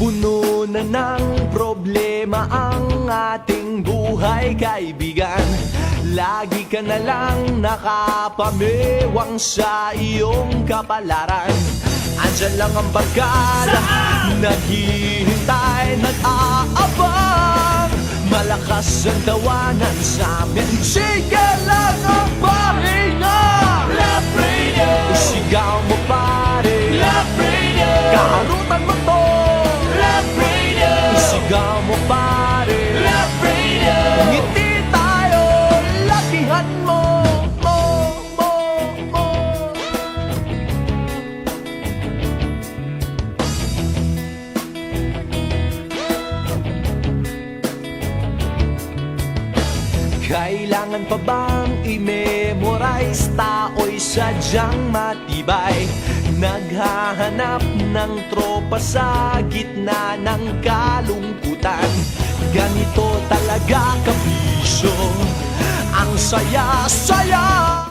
Puno na ng problema ang ating buhay, kaibigan. Lagi ka na lang nakapamewang sa iyong kapalaran. Andyan lang ang barkada, naghihintay, nag-aabang. Malakas ang tawanan sa amin, sige lang ang pahinga. Love Radio, sigaw mo pare. Love Radio, kaharutan mo to. Love Radio, sigaw mo pare. Love Radio, ngiti tayo, lakihan mo. Kailangan pa bang i-memorize? Tao'y sadyang matibay, naghahanap ng tropa sa gitna ng kalungkutan. Ganito talaga kabisyo, ang saya-saya.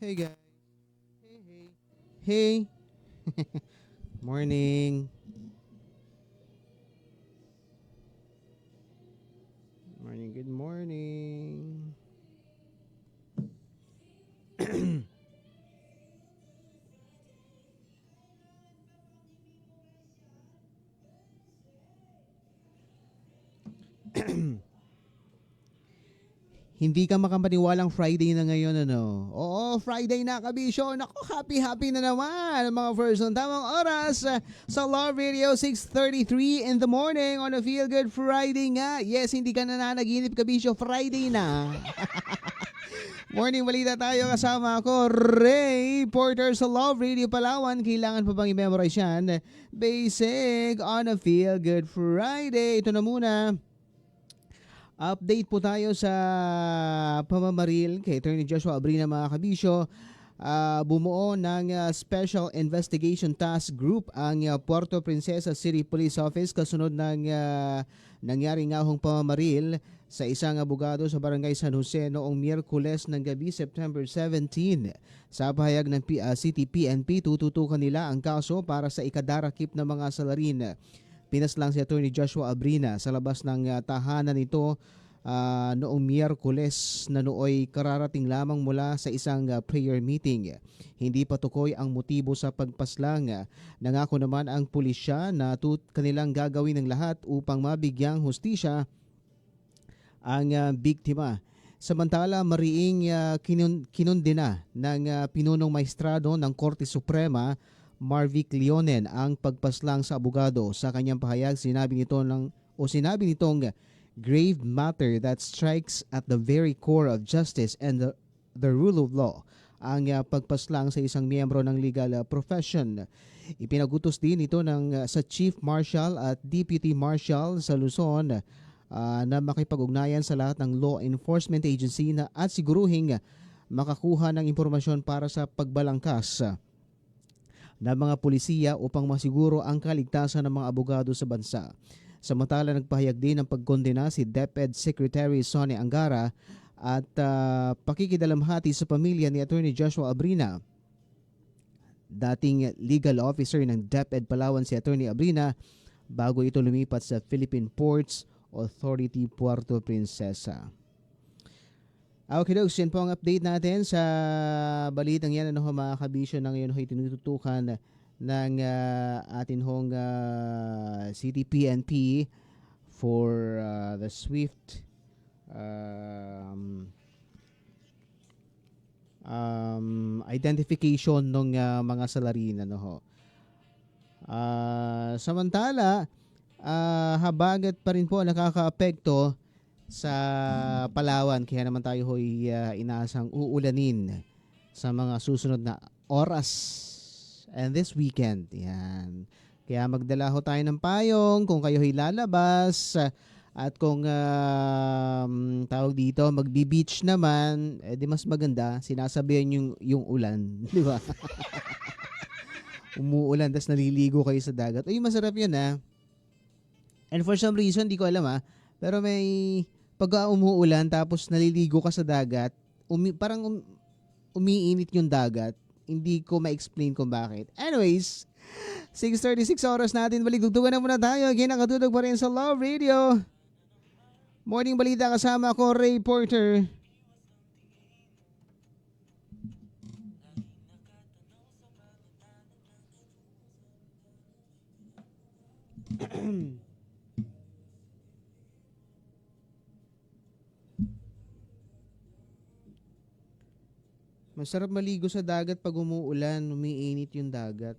Hey guys. Hey. Morning. Good morning. Hindi ka makamaniwalang Friday na ngayon, ano? Oo, Friday na, kabisyo. Naku, happy na naman mga first on tamang oras sa Love Radio 6:33 in the morning on a Feel Good Friday nga. Yes, hindi ka na nanaginip, kabisyo. Friday na. Morning balita tayo, kasama ako, Ray Porter sa Love Radio Palawan. Kailangan pa bang i-memorize yan? Basic on a Feel Good Friday. Ito na muna. Update po tayo sa pamamaril kay Attorney Joshua Abrina, mga kabisyo. Bumuo ng Special Investigation Task Group ang Puerto Princesa City Police Office kasunod ng nangyari nga hong pamamaril sa isang abogado sa Barangay San Jose noong Miyerkules ng gabi, September 17. Sa pahayag ng City PNP, tututukan nila ang kaso para sa ikadarakip ng mga salarin. Pinaslang si Attorney Joshua Abrina sa labas ng tahanan nito noong Miyerkules na nooy kararating lamang mula sa isang prayer meeting. Hindi patukoy ang motibo sa pagpaslang. Nangako naman ang pulisya na kanilang gagawin ng lahat upang mabigyang hustisya ang biktima. Samantala, mariing kinundena ng pinunong maestrado ng Korte Suprema Marvic Leonen ang pagpaslang sa abogado. Sa kanyang pahayag, sinabi nitong grave matter that strikes at the very core of justice and the rule of law ang pagpaslang sa isang miyembro ng legal profession. Ipinagutos din ito sa Chief Marshal at Deputy Marshal sa Luzon na makipag-ugnayan sa lahat ng law enforcement agency at siguruhing makakuha ng impormasyon para sa pagbalangkas ng mga pulisiya upang masiguro ang kaligtasan ng mga abogado sa bansa. Samantala nagpahayag din ng pagkondena si DepEd Secretary Sonny Angara at pakikidalamhati sa pamilya ni Attorney Joshua Abrina. Dating legal officer ng DepEd Palawan si Attorney Abrina bago ito lumipat sa Philippine Ports Authority Puerto Princesa. Okay, dogs, yan po ang update natin sa balitang yan. Ano ho mga kabisyo na ngayon ho'y tinututukan ng atin hong City PNP for the swift identification ng mga salarin. Ano ho. Samantala, habagat pa rin po nakakaapekto sa Palawan, kaya naman tayo ho'y inaasang uulanin sa mga susunod na oras and this weekend. Yan. Kaya magdala ho tayo ng payong kung kayo ho'y lalabas at kung tawag dito magbi-beach naman, di mas maganda sinasabihan yung ulan, di ba? Umuulan tas naliligo kayo sa dagat. Ay, masarap yun And for some reason, di ko alam pero may pag umuulan tapos naliligo ka sa dagat, parang umiinit yung dagat. Hindi ko ma-explain kung bakit. Anyways, 6:36 oras natin. Baligugtugan na muna tayo. Kinakatulog pa rin sa Love Radio. Morning balita kasama ko, Ray Porter. Masarap maligo sa dagat pag umuulan, umiinit yung dagat.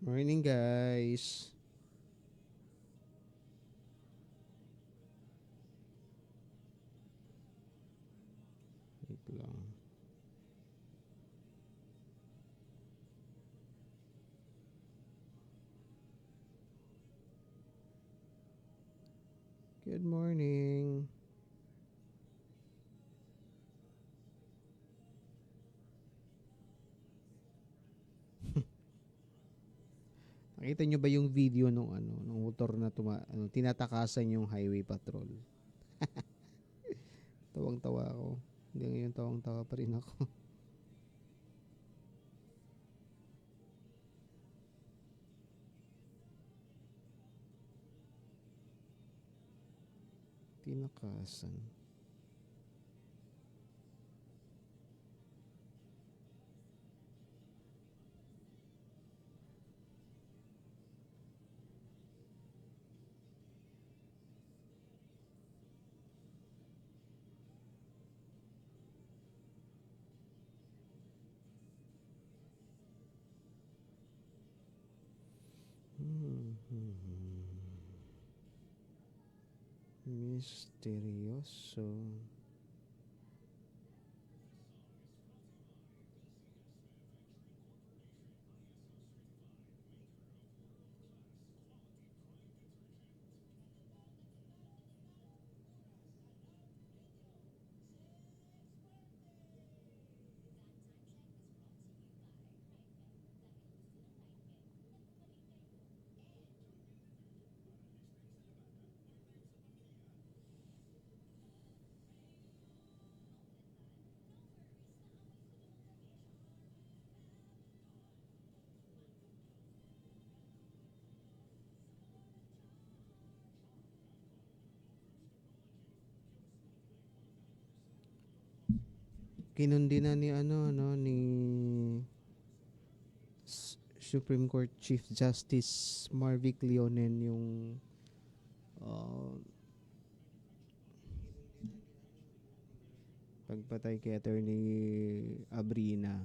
Morning, guys. Wait lang. Good morning. Nakita nyo ba yung video nung motor na tinatakasan yung highway patrol? Tawang-tawa ako. Hanggang ngayon tawang-tawa pa rin ako. Tinakasan. Misteryoso. Kinundi na ni ano no ni Supreme Court Chief Justice Marvick Leonen yung uh, pagpatay kay Attorney Abrina.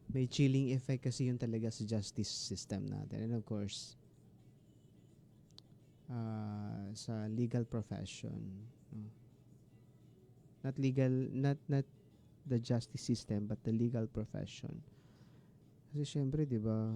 May chilling effect kasi yun talaga sa justice system natin. And of course, sa legal profession. No? Not legal, not the justice system, but the legal profession. Kasi syempre, di ba,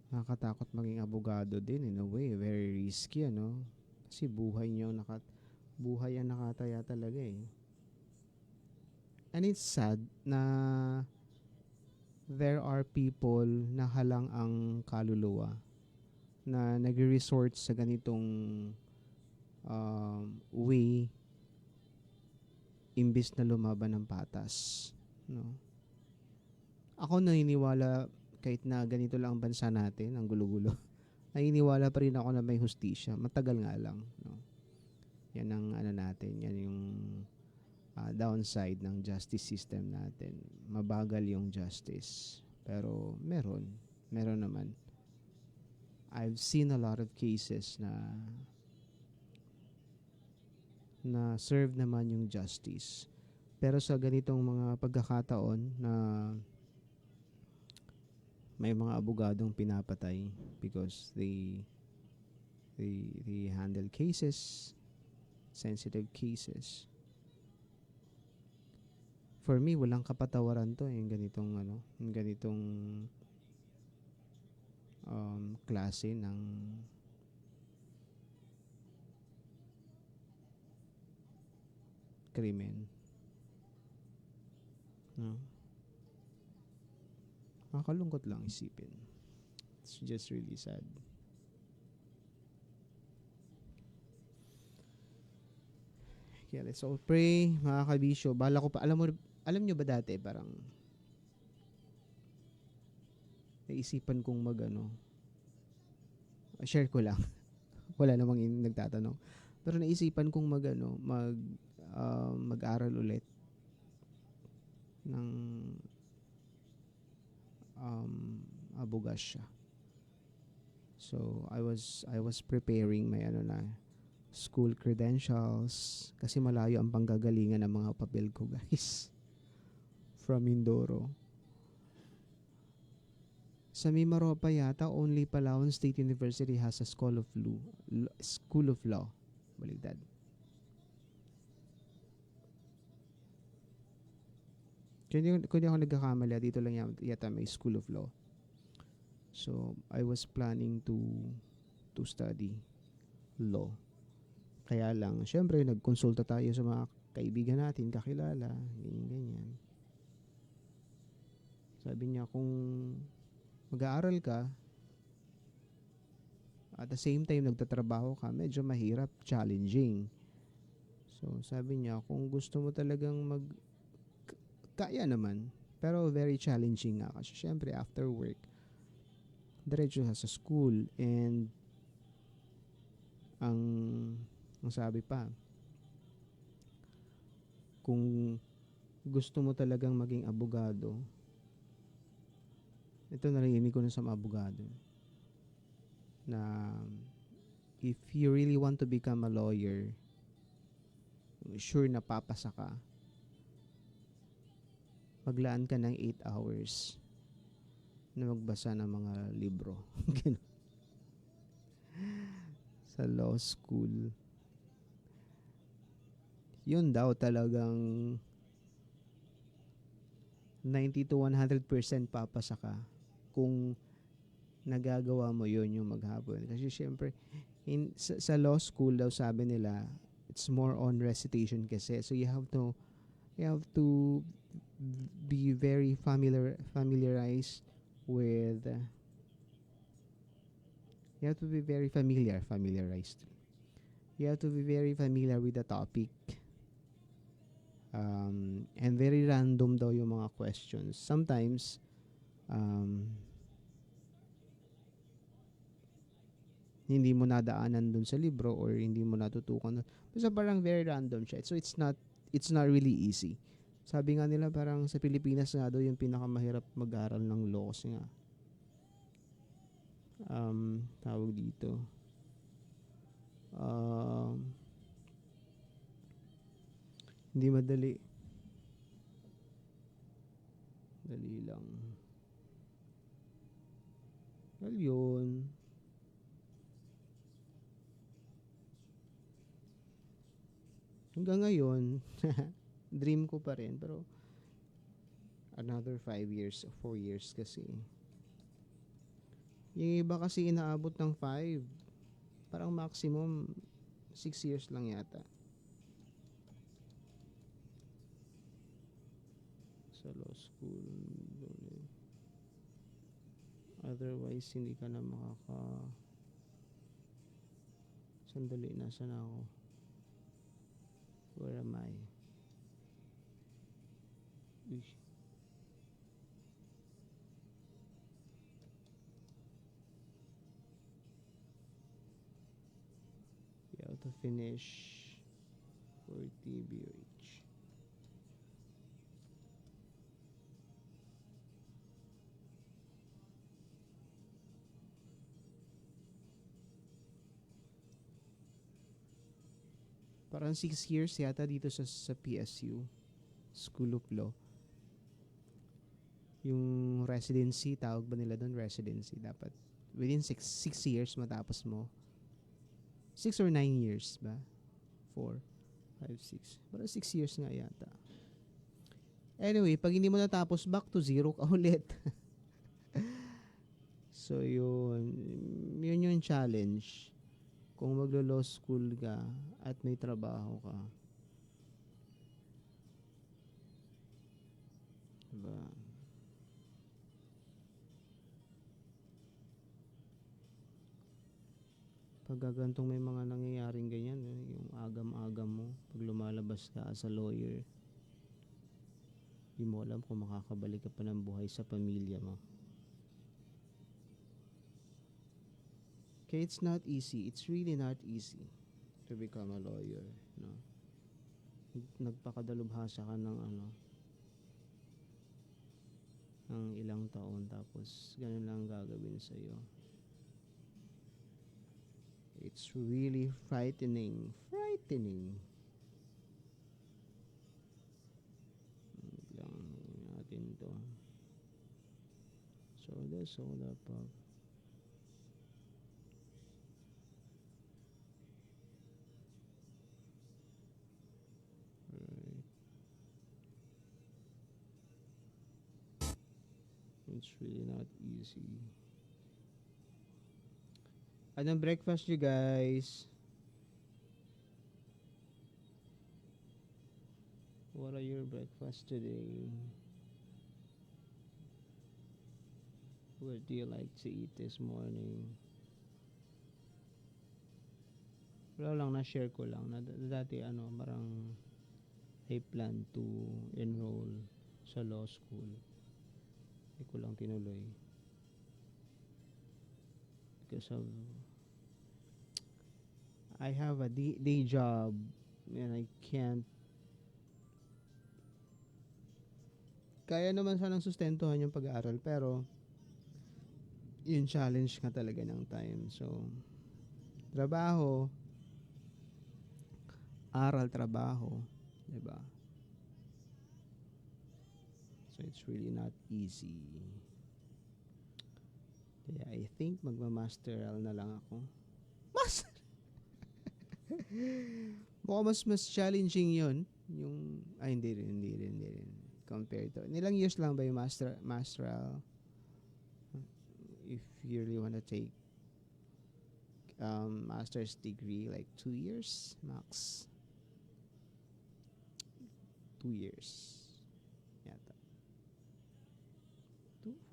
nakakatakot maging abogado din in a way. Very risky, ano? Kasi buhay ang nakataya talaga eh. And it's sad na there are people na halang ang kaluluwa na nag-resort sa ganitong way imbis na lumaban ng patas. No? Ako naniniwala kahit na ganito lang ang bansa natin, ang gulo-gulo, naniniwala pa rin ako na may hustisya. Matagal nga lang. No? Yan ang ano natin, yan yung downside ng justice system natin. Mabagal yung justice. Pero meron naman. I've seen a lot of cases na serve naman yung justice. Pero sa ganitong mga pagkakataon na may mga abogadong pinapatay because they handle cases, sensitive cases. For me, walang kapatawaran to yung ganitong klase ng krimen. No? Nakakalungkot lang isipin. It's just really sad. Kaya let's all pray, mga kabisyo. Bala ko pa, alam nyo ba dati, parang naisipan kong share ko lang. Wala namang nagtatanong. Pero naisipan kong mag-aral ulit ng abogasya. So I was preparing my school credentials kasi malayo ang panggagalingan ng mga papel ko, guys. From Mindoro. Sa Mimaropa yata, only Palawan State University has a School of Law. Baligtad. Kung di ako nagkakamali, dito lang yata may School of Law. So, I was planning to study law. Kaya lang, syempre, nagkonsulta tayo sa mga kaibigan natin, kakilala, ganyan. Sabi niya, kung mag-aaral ka, at the same time nagtatrabaho ka, medyo mahirap, challenging. So, sabi niya, kung gusto mo talagang kaya naman, pero very challenging nga. Kasi syempre, after work, diretso sa school. And, ang sabi pa, kung gusto mo talagang maging abogado, ito narinig ko na sa mga abogado, na if you really want to become a lawyer, sure na papasa ka, maglaan ka ng 8 hours na magbasa ng mga libro. Ganun. Sa law school. Yun daw talagang 90 to 100% papasa ka kung nagagawa mo yun yung maghapon. Kasi syempre, sa law school daw sabi nila, it's more on recitation kasi. So you have to be very familiarized with you have to be very familiarized. You have to be very familiar with the topic. And very random daw yung mga questions. Sometimes, hindi mo nadaanan dun sa libro or hindi mo natutukan. Basta parang very random siya. So it's not really easy. Sabi nga nila parang sa Pilipinas nga daw yung pinakamahirap mag-aral ng law kasi nga tawag dito hindi madali lang well yun hanggang ngayon dream ko pa rin pero another 5 years 4 years kasi yung iba kasi inaabot ng 5 parang maximum 6 years lang yata sa law school otherwise hindi ka na sandali nasa na ako where am I Uy. You have to finish for TBH. Parang 6 years yata dito sa PSU, School of Law. Yung residency, tawag ba nila doon residency? Dapat within 6 years matapos mo. 6 or 9 years ba? 4, 5, 6. Parang 6 years nga yata. Anyway, pag hindi mo natapos, back to zero ka ulit. So, yun yung challenge. Kung maglo-law school ka at may trabaho ka. Diba? Pag gagantong may mga nangyayaring ganyan, yung agam-agam mo, pag lumalabas ka as a lawyer, di mo alam kung makakabalik ka pa ng buhay sa pamilya mo. Okay, it's not easy. It's really not easy to become a lawyer, no? Nagpakadalubhasa ka ng ng ilang taon tapos ganun lang gagawin sa iyo. It's really frightening. Lang natin to. So that's all about. Right. It's really not easy. Anong breakfast you guys? What are your breakfast today? What do you like to eat this morning? Wala lang, na-share ko lang. Dati marang I plan to enroll sa law school. Hindi ko lang tinuloy. Because of I have a day job and I can't kaya naman sanang sustentuhan yung pag-aaral pero yung challenge nga talaga ng time. So trabaho, aral, trabaho, 'di ba? So So it's really not easy. Kaya I think magma-masteral na lang ako. Mas! Mukhang mas challenging yun. Yung, hindi rin. Compared to, nilang years lang ba yung masteral? If you really want to take master's degree, like 2 years max. 2 years. Yata.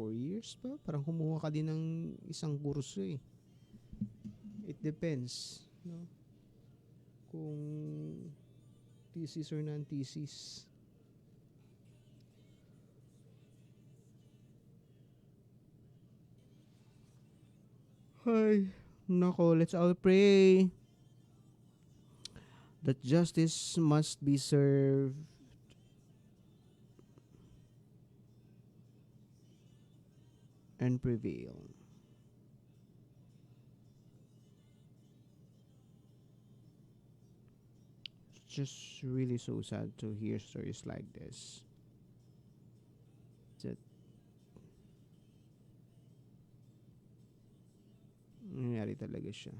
4 years pa? Parang kumuha ka din ng isang kurso eh. It depends. No? Kung thesis or non-thesis. Ay, nako, let's all pray that justice must be served and prevail. It's just really so sad to hear stories like this. That nangyari talaga siya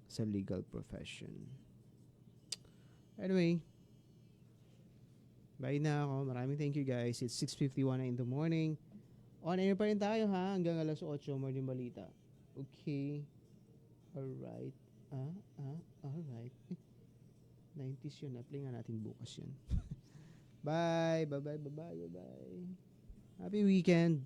sa legal profession. Anyway, bye na ako. Maraming thank you guys. It's 6:51 na in the morning. On air pa rin tayo ha, hanggang alas 8 morning balita. Okay. Alright. Alright. 90s yun. Play nga natin bukas yun. Bye. Happy weekend.